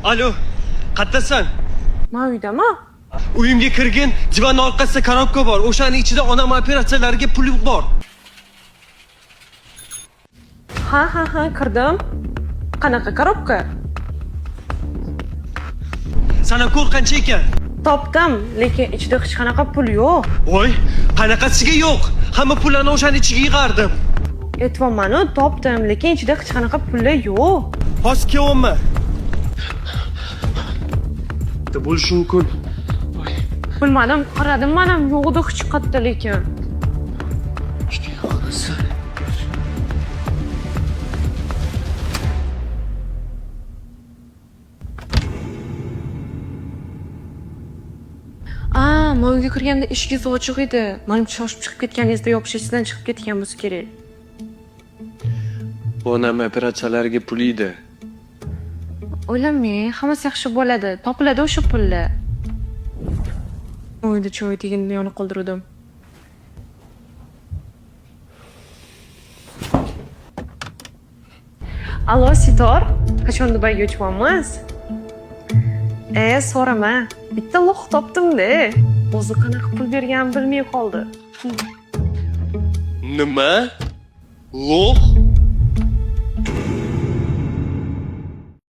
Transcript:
Alo, qayerdasan? Men uydaman. Uyimga kirgin, divan orqasida korobka bor. O'shaning ichida onam operatsiyalariga pul bor. Ha, kirdim. Qanaqa korobka? Sana ko'l qancha ekan? Topdim, lekin ichida hech qanaqa pul yo'q. Voy, qanaqasiga yo'q. Hamma pullarni o'shaning ichiga yig'ardim. Aytibman-ku, topdim, lekin ichida hech qanaqa pul yo'q. Hozir kelyapman. Da bo'lishi mumkin. Bilmadim, qaradim, men ham yo'q edi hech qayerda lekin. Men uyga kirganda eshik ochiq edi. Menimcha shoshib chiqib ketganingizda yopishishdan chiqib ketgan bo'lsa kerak. Bu onam operatsiyalariga pul edi. O'ylamang, hammasi yaxshi bo'ladi. Topiladi o'sha pullar. Uyda choy deganni yonib qoldirdim. Allo, Sitor. Qachon Dubayga uchmoqmiz? So'rama. Bitta loq topdim-da. O'zi qanaqa pul berganini bilmay qoldi. Nima? Lo'q?